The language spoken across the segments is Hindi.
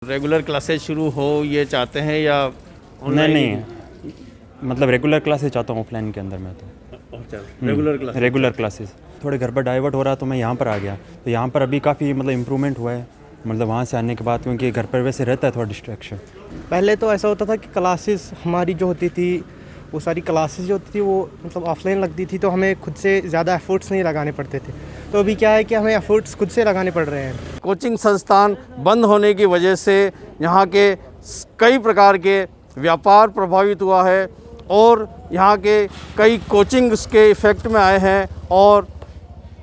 रेगुलर क्लासेस शुरू हो ये चाहते हैं या नहीं नहीं, मतलब रेगुलर क्लासेस चाहता हूँ ऑफलाइन के अंदर मैं तो। अच्छा, रेगुलर क्लासेस थोड़े घर पर डाइवर्ट हो रहा तो मैं यहाँ पर आ गया, तो यहाँ पर अभी काफ़ी मतलब इम्प्रूवमेंट हुआ है, मतलब वहाँ से आने के बाद, क्योंकि घर पर वैसे रहता है थोड़ा डिस्ट्रैक्शन। पहले तो ऐसा होता था कि क्लासेस हमारी जो होती थी, वो सारी क्लासेस जो होती थी वो मतलब ऑफलाइन लगती थी, तो हमें खुद से ज़्यादा एफर्ट्स नहीं लगाने पड़ते थे। तो अभी क्या है कि हमें एफर्ट्स खुद से लगाने पड़ रहे हैं। कोचिंग संस्थान बंद होने की वजह से यहाँ के कई प्रकार के व्यापार प्रभावित हुआ है और यहाँ के कई कोचिंग उसके इफ़ेक्ट में आए हैं। और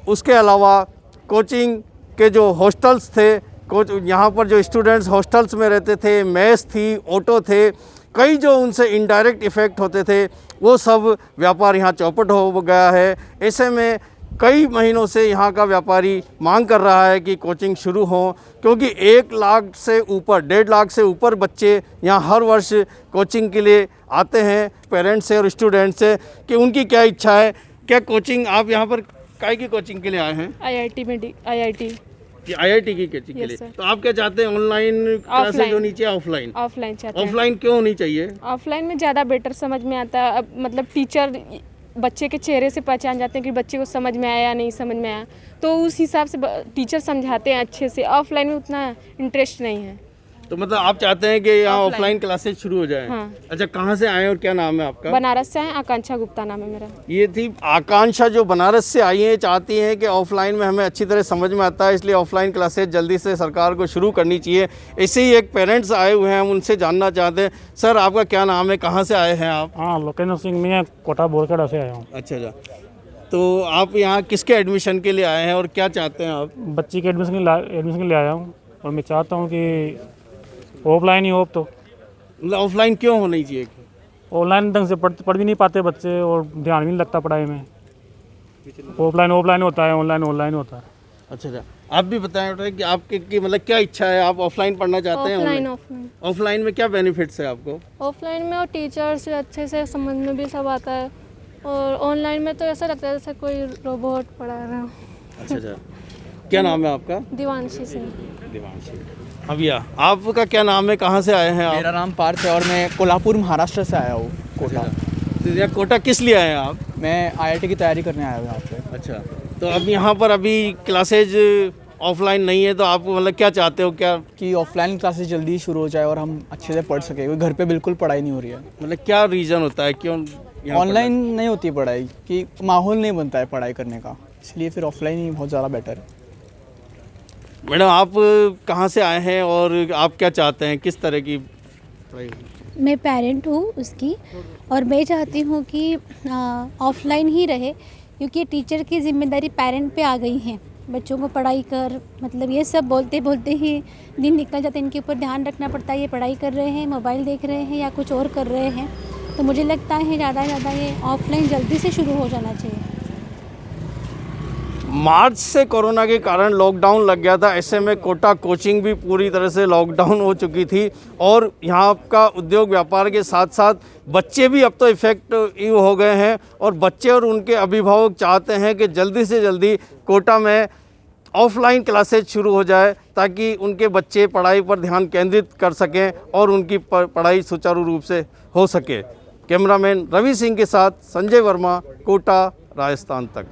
उसके अलावा कोचिंग के जो हॉस्टल्स थे, यहाँ पर जो स्टूडेंट्स हॉस्टल्स में रहते थे, मेस थी, ऑटो थे, कई जो उनसे इनडायरेक्ट इफ़ेक्ट होते थे वो सब व्यापार यहाँ चौपट हो गया है। ऐसे में कई महीनों से यहाँ का व्यापारी मांग कर रहा है कि कोचिंग शुरू हो, क्योंकि 1 लाख से ऊपर 1.5 लाख से ऊपर बच्चे यहाँ हर वर्ष कोचिंग के लिए आते हैं। पेरेंट्स से और स्टूडेंट्स से कि उनकी क्या इच्छा है। क्या कोचिंग आप यहाँ पर काय की कोचिंग के लिए आए हैं? IIT की कोचिंग के लिए। तो आप क्या चाहते हैं, ऑनलाइन क्लासेज होनी चाहिए ऑफलाइन? ऑफलाइन चाहते हैं। ऑफलाइन क्यों होनी चाहिए? ऑफलाइन में ज़्यादा बेटर समझ में आता है। अब मतलब टीचर बच्चे के चेहरे से पहचान जाते हैं कि बच्चे को समझ में आया या नहीं समझ में आया, तो उस हिसाब से टीचर समझाते हैं अच्छे से। ऑफलाइन में उतना इंटरेस्ट नहीं है। तो मतलब आप चाहते हैं कि यहाँ ऑफलाइन क्लासेज शुरू हो जाए? हाँ। अच्छा, कहाँ से आए और क्या नाम है आपका? बनारस से आए, आकांक्षा गुप्ता नाम है मेरा। ये थी आकांक्षा जो बनारस से आई हैं, चाहती हैं कि ऑफलाइन में हमें अच्छी तरह समझ में आता है, इसलिए ऑफलाइन क्लासेज जल्दी से सरकार को शुरू करनी चाहिए। ऐसे ही एक पेरेंट्स आए हुए हैं, हम उनसे जानना चाहते हैं। सर, आपका क्या नाम है, कहाँ से आए हैं आप? हाँ, लोकेंद्र सिंह, मैं कोटा बोरखेड़ा से आया हूँ। अच्छा, तो आप यहाँ किसके एडमिशन के लिए आए हैं और क्या चाहते हैं आप? बच्ची के एडमिशन के लिए आया हूँ और मैं चाहता हूँ कि ऑफलाइन ही हो। तो मतलब ऑफलाइन क्यों होनी चाहिए? ऑनलाइन ढंग से पढ़ भी नहीं पाते बच्चे और ध्यान भी नहीं लगता पढ़ाई में। ऑफलाइन होता है, ऑनलाइन होता है। अच्छा, आप भी बताएं कि आपकी मतलब क्या इच्छा है, आप ऑफलाइन पढ़ना चाहते हैं? ऑफलाइन। ऑफलाइन में क्या बेनिफिट्स है आपको? ऑफलाइन में और टीचर से अच्छे से समझ में भी सब आता है, और ऑनलाइन में तो ऐसा लगता है जैसे कोई रोबोट पढ़ा रहा हो। अच्छा, क्या नाम है आपका? दिवांशी सिंह। दिवांशी। भैया, आपका क्या नाम है, कहाँ से आए हैं आप? मेरा नाम पार्थ है और मैं कोल्हापुर महाराष्ट्र से आया हूँ। कोटा। तो कोटा किस लिए आए हैं आप? मैं IIT की तैयारी करने आया हूँ यहाँ पे। अच्छा, तो अब यहाँ पर अभी क्लासेज ऑफलाइन नहीं है, तो आप मतलब क्या चाहते हो क्या कि ऑफलाइन क्लासेस जल्दी शुरू हो जाए और हम अच्छे से पढ़ सकें, क्योंकि घर पे बिल्कुल पढ़ाई नहीं हो रही है। मतलब क्या रीज़न होता है क्यों ऑनलाइन नहीं होती पढ़ाई, कि माहौल नहीं बनता है पढ़ाई करने का, इसलिए फिर ऑफलाइन ही बहुत ज़्यादा बेटर है। मैडम, आप कहाँ से आए हैं और आप क्या चाहते हैं, किस तरह की पढ़ाई? मैं पेरेंट हूँ उसकी, और मैं चाहती हूँ कि ऑफलाइन ही रहे, क्योंकि टीचर की जिम्मेदारी पेरेंट पे आ गई है। बच्चों को पढ़ाई कर, मतलब ये सब बोलते बोलते ही दिन निकल जाते हैं। इनके ऊपर ध्यान रखना पड़ता है, ये पढ़ाई कर रहे हैं, मोबाइल देख रहे हैं या कुछ और कर रहे हैं। तो मुझे लगता है ज़्यादा से ज़्यादा ये ऑफलाइन जल्दी से शुरू हो जाना चाहिए। मार्च से कोरोना के कारण लॉकडाउन लग गया था, ऐसे में कोटा कोचिंग भी पूरी तरह से लॉकडाउन हो चुकी थी और यहाँ का उद्योग व्यापार के साथ साथ बच्चे भी अब तो इफ़ेक्ट हो गए हैं। और बच्चे और उनके अभिभावक चाहते हैं कि जल्दी से जल्दी कोटा में ऑफलाइन क्लासेज शुरू हो जाए, ताकि उनके बच्चे पढ़ाई पर ध्यान केंद्रित कर सकें और उनकी पढ़ाई सुचारू रूप से हो सके। कैमरामैन रवि सिंह के साथ संजय वर्मा, कोटा, राजस्थान तक।